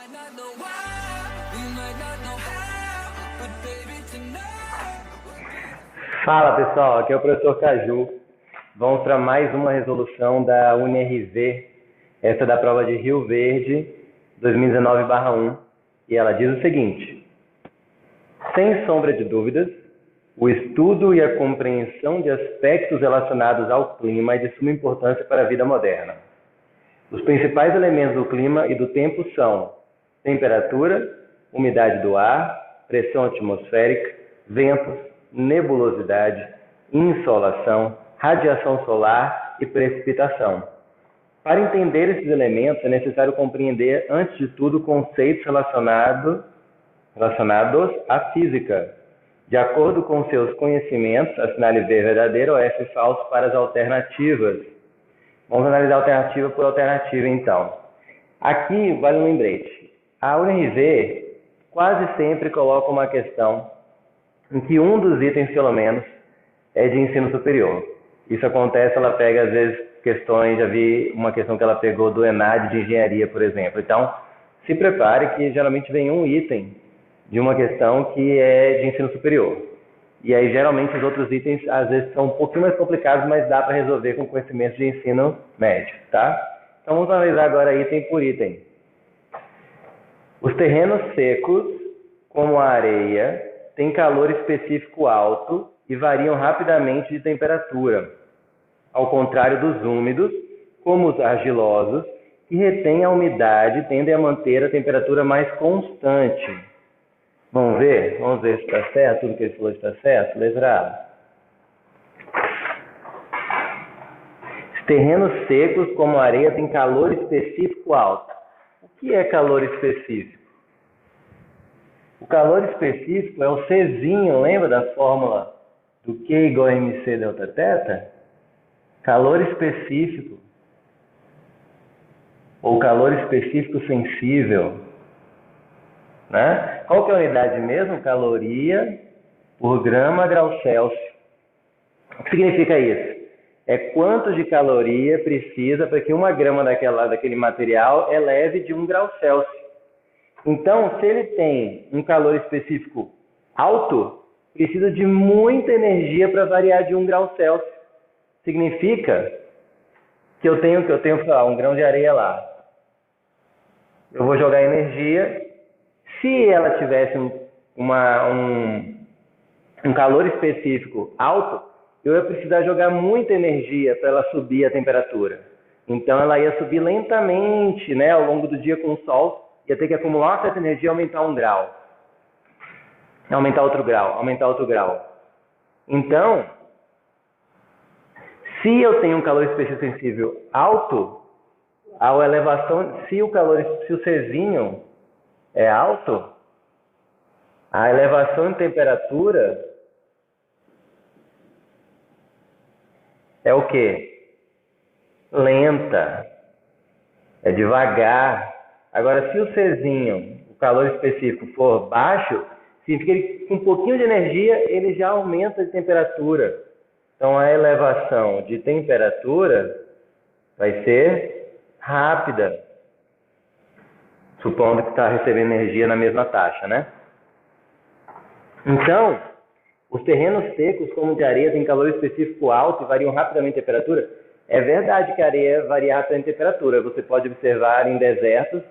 might not know why, we might not know how, but baby tonight. Fala pessoal, aqui é o professor Caju. Vamos para mais uma resolução da UniRV, essa é da prova de Rio Verde 2019/1, e ela diz o seguinte: sem sombra de dúvidas, o estudo e a compreensão de aspectos relacionados ao clima é de suma importância para a vida moderna. Os principais elementos do clima e do tempo são temperatura, umidade do ar, pressão atmosférica, ventos, nebulosidade, insolação, radiação solar e precipitação. Para entender esses elementos, é necessário compreender, antes de tudo, conceitos relacionados à física. De acordo com seus conhecimentos, assinale V verdadeiro ou F falso para as alternativas. Vamos analisar alternativa por alternativa, então. Aqui, vale um lembrete. A UniRV quase sempre coloca uma questão em que um dos itens, pelo menos, é de ensino superior. Isso acontece, ela pega, às vezes, questões, já vi uma questão que ela pegou do ENAD de engenharia, por exemplo. Então, se prepare que geralmente vem um item de uma questão que é de ensino superior. E aí, geralmente, os outros itens, às vezes, são um pouquinho mais complicados, mas dá para resolver com conhecimento de ensino médio, tá? Então, vamos analisar agora item por item. Os terrenos secos, como a areia, têm calor específico alto e variam rapidamente de temperatura, ao contrário dos úmidos, como os argilosos, que retêm a umidade e tendem a manter a temperatura mais constante. Vamos ver? Vamos ver se está certo, tudo que ele falou está certo? Letra A. Os terrenos secos, como a areia, têm calor específico alto. O que é calor específico? O calor específico é o Czinho, lembra da fórmula do Q igual a mc delta θ? Calor específico, ou calor específico sensível, né? Qual que é a unidade mesmo? Caloria por grama grau Celsius. O que significa isso? É quanto de caloria precisa para que uma grama daquele material eleve de 1 grau Celsius. Então, se ele tem um calor específico alto, precisa de muita energia para variar de 1 grau Celsius. Significa que eu tenho sei lá, 1 grão de areia lá. Eu vou jogar energia. Se ela tivesse um calor específico alto, eu ia precisar jogar muita energia para ela subir a temperatura. Então, ela ia subir lentamente, né, ao longo do dia com o sol. Ia ter que acumular uma certa energia e aumentar 1 grau. Aumentar outro grau. Então, se eu tenho um calor específico sensível alto, a elevação, se o Czinho é alto, a elevação em temperatura é o quê? Lenta. É devagar. Agora, se o Czinho, o calor específico, for baixo, significa que com um pouquinho de energia ele já aumenta de temperatura. Então, a elevação de temperatura vai ser rápida, supondo que está recebendo energia na mesma taxa, né? Então, os terrenos secos, como o de areia, têm calor específico alto e variam rapidamente a temperatura. É verdade que a areia varia rapidamente a temperatura. Você pode observar em desertos,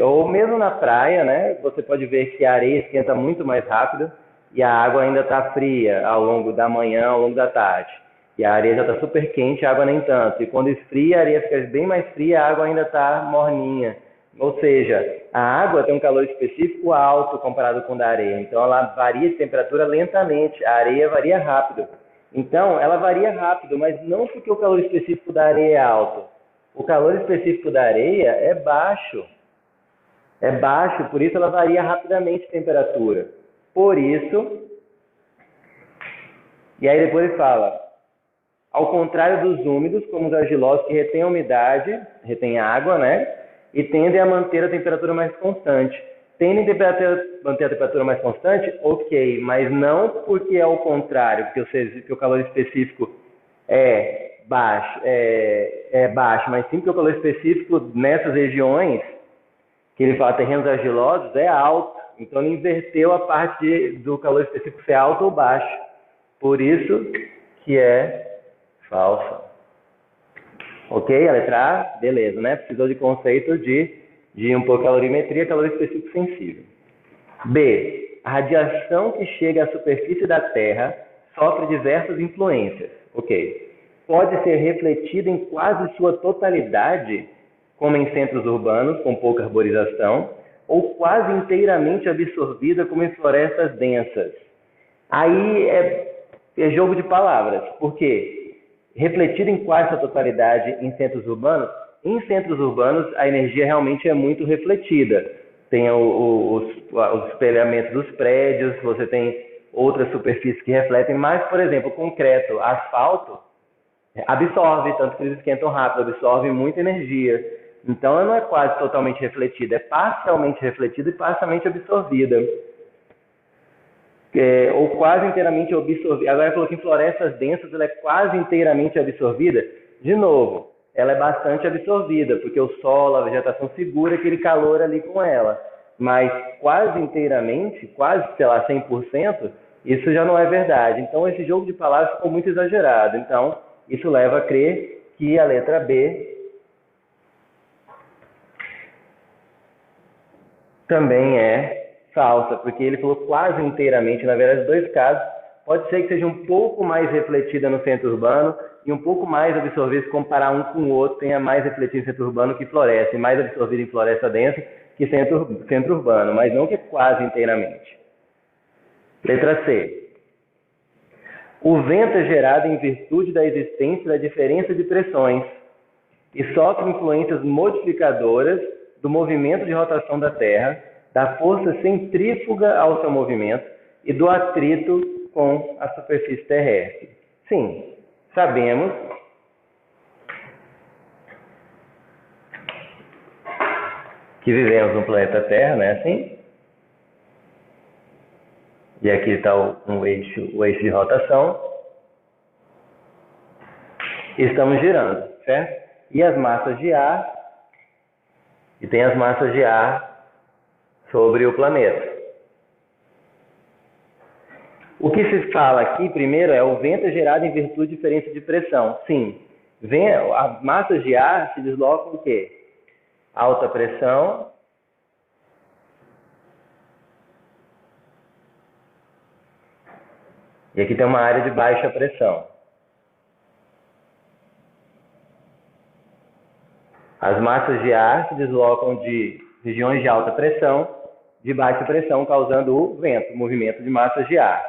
ou mesmo na praia, né? Você pode ver que a areia esquenta muito mais rápido e a água ainda está fria ao longo da manhã, ao longo da tarde. E a areia já está super quente, a água nem tanto. E quando esfria, a areia fica bem mais fria, a água ainda está morninha. Ou seja, a água tem um calor específico alto comparado com o da areia. Então, ela varia de temperatura lentamente. A areia varia rápido. Então, ela varia rápido, mas não porque o calor específico da areia é alto. O calor específico da areia é baixo. É baixo, por isso ela varia rapidamente de temperatura. Por isso, e aí depois ele fala, ao contrário dos úmidos, como os argilosos, que retêm a umidade, retêm água, né? E tendem a manter a temperatura mais constante. Tendem a manter a temperatura mais constante? Ok, mas não porque é o contrário, porque o calor específico é baixo, mas sim porque o calor específico nessas regiões que ele fala terrenos argilosos, é alto. Então ele inverteu a parte do calor específico ser alto ou baixo. Por isso que é falsa. Ok? A letra A? Beleza, né? Precisou de conceito de um pouco calorimetria, calor específico sensível. B. A radiação que chega à superfície da Terra sofre diversas influências. Ok. Pode ser refletida em quase sua totalidade, como em centros urbanos com pouca arborização, ou quase inteiramente absorvida, como em florestas densas. Aí é jogo de palavras, porque refletida em quase sua totalidade em centros urbanos, a energia realmente é muito refletida. Tem os espelhamentos dos prédios, você tem outras superfícies que refletem, mas, por exemplo, concreto, asfalto, absorve, tanto que eles esquentam rápido, absorve muita energia. Então, ela não é quase totalmente refletida, é parcialmente refletida e parcialmente absorvida. Ou quase inteiramente absorvida. Agora, falou que em florestas densas ela é quase inteiramente absorvida. De novo, ela é bastante absorvida, porque o solo, a vegetação segura aquele calor ali com ela. Mas quase inteiramente, quase, sei lá, 100%, isso já não é verdade. Então, esse jogo de palavras ficou muito exagerado. Então, isso leva a crer que a letra B também é falsa, porque ele falou quase inteiramente. Na verdade, dois casos, pode ser que seja um pouco mais refletida no centro urbano e um pouco mais absorvida, se comparar um com o outro, tenha mais refletido em centro urbano que floresta, e mais absorvida em floresta densa que centro urbano, mas não que quase inteiramente. Letra C. O vento é gerado em virtude da existência da diferença de pressões e sofre influências modificadoras do movimento de rotação da Terra, da força centrífuga ao seu movimento e do atrito com a superfície terrestre. Sim, sabemos que vivemos no planeta Terra, não é assim? E aqui está o eixo de rotação. Estamos girando, certo? E as massas de ar, e tem as massas de ar sobre o planeta. O que se fala aqui primeiro é o vento é gerado em virtude de diferença de pressão. Sim, as massas de ar se deslocam o quê? Alta pressão e aqui tem uma área de baixa pressão. As massas de ar se deslocam de regiões de alta pressão, de baixa pressão, causando o vento, o movimento de massas de ar.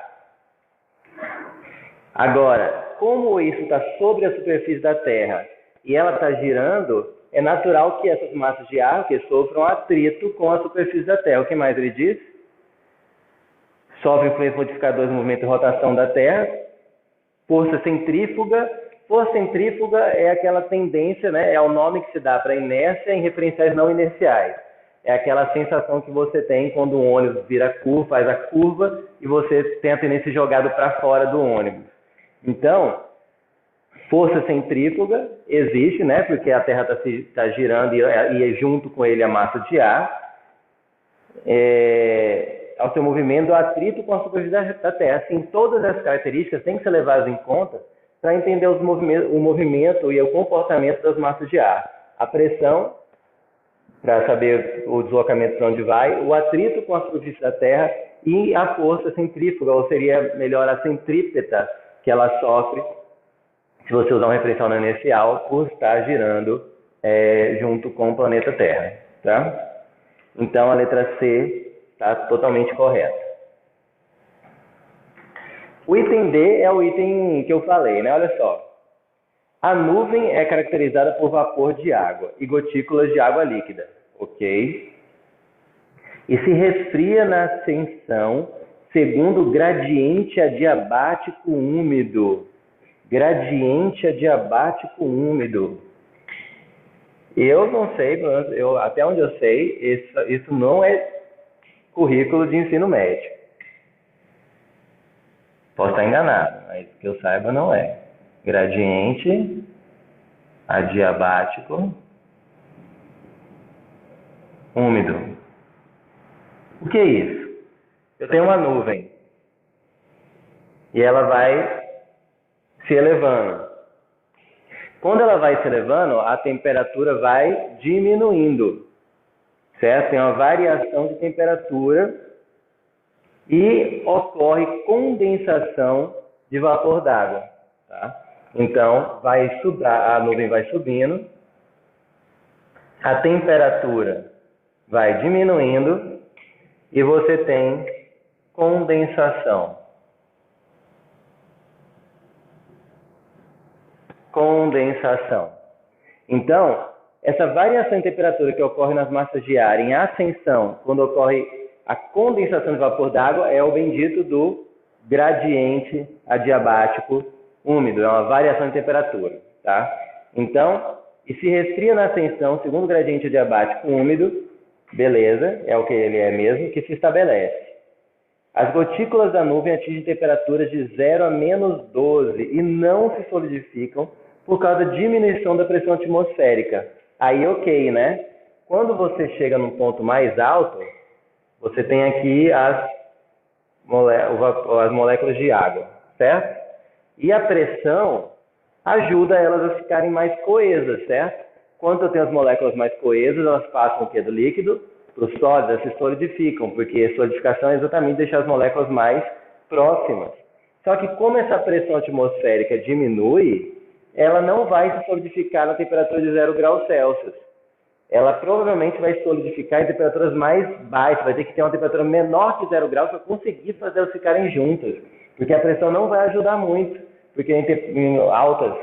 Agora, como isso está sobre a superfície da Terra e ela está girando, é natural que essas massas de ar sofram atrito com a superfície da Terra. O que mais ele diz? Sofre influências modificadoras no movimento de rotação da Terra, força centrífuga. Força centrífuga é aquela tendência, né? É o nome que se dá para inércia em referenciais não inerciais. É aquela sensação que você tem quando o ônibus vira curva, faz a curva e você tem a tendência jogado para fora do ônibus. Então, força centrífuga existe, né? Porque a Terra está girando e junto com ele a massa de ar. Ao seu movimento, o atrito com a superfície da Terra. Assim, todas as características têm que ser levadas em conta para entender o movimento e o comportamento das massas de ar. A pressão, para saber o deslocamento para onde vai, o atrito com a superfície da Terra e a força centrífuga, ou seria melhor a centrípeta, que ela sofre, se você usar um referencial não inercial, por estar girando junto com o planeta Terra. Tá? Então, a letra C está totalmente correta. O item D é o item que eu falei, né? Olha só. A nuvem é caracterizada por vapor de água e gotículas de água líquida, ok? E se resfria na ascensão segundo o gradiente adiabático úmido. Gradiente adiabático úmido. Eu não sei, até onde eu sei, isso não é currículo de ensino médio. Posso estar enganado, mas que eu saiba não é. Gradiente adiabático úmido. O que é isso? Eu tenho uma nuvem e ela vai se elevando. Quando ela vai se elevando, a temperatura vai diminuindo, certo? Tem uma variação de temperatura e ocorre condensação de vapor d'água, tá? Então, a nuvem vai subindo, a temperatura vai diminuindo e você tem condensação. Condensação. Então, essa variação de temperatura que ocorre nas massas de ar em ascensão, quando ocorre a condensação de vapor d'água, é o bendito do gradiente adiabático úmido, é uma variação de temperatura, tá? Então, e se resfria na ascensão, segundo o gradiente adiabático úmido, beleza, é o que ele é mesmo, que se estabelece. As gotículas da nuvem atingem temperaturas de 0 a menos 12 e não se solidificam por causa da diminuição da pressão atmosférica. Aí, ok, né? Quando você chega num ponto mais alto, você tem aqui as moléculas de água, certo? E a pressão ajuda elas a ficarem mais coesas, certo? Quando eu tenho as moléculas mais coesas, elas passam o quê? Do líquido para o sólido, elas se solidificam, porque a solidificação é exatamente deixar as moléculas mais próximas. Só que como essa pressão atmosférica diminui, ela não vai se solidificar na temperatura de 0 graus Celsius. Ela provavelmente vai solidificar em temperaturas mais baixas, vai ter que ter uma temperatura menor que 0 graus para conseguir fazer elas ficarem juntas, porque a pressão não vai ajudar muito, porque em altas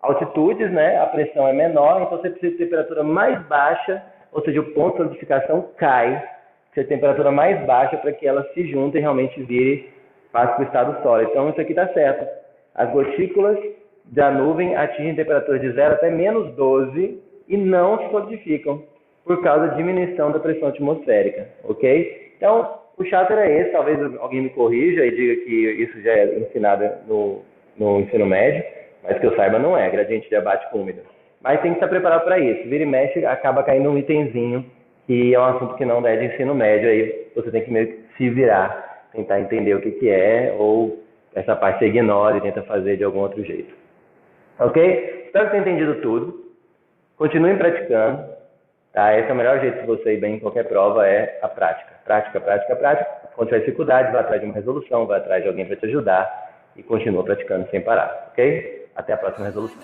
altitudes, né, a pressão é menor, então você precisa de temperatura mais baixa, ou seja, o ponto de solidificação cai, precisa de temperatura mais baixa para que elas se juntem e realmente passe para o estado sólido. Então isso aqui está certo. As gotículas da nuvem atingem temperaturas de 0 até menos 12 e não se solidificam por causa da diminuição da pressão atmosférica, ok? Então, o chato era esse, talvez alguém me corrija e diga que isso já é ensinado no ensino médio, mas que eu saiba não é, gradiente adiabático úmido. Mas tem que estar preparado para isso. Vira e mexe, acaba caindo um itemzinho, que é um assunto que não é de ensino médio, aí você tem que meio que se virar, tentar entender o que é, ou essa parte você ignora e tenta fazer de algum outro jeito. Ok? Espero que tenha entendido tudo. Continuem praticando. Tá? Esse é o melhor jeito de você ir bem em qualquer prova, é a prática. Prática, prática, prática. Quando tiver dificuldade, vai atrás de uma resolução, vai atrás de alguém para te ajudar e continua praticando sem parar. Ok? Até a próxima resolução.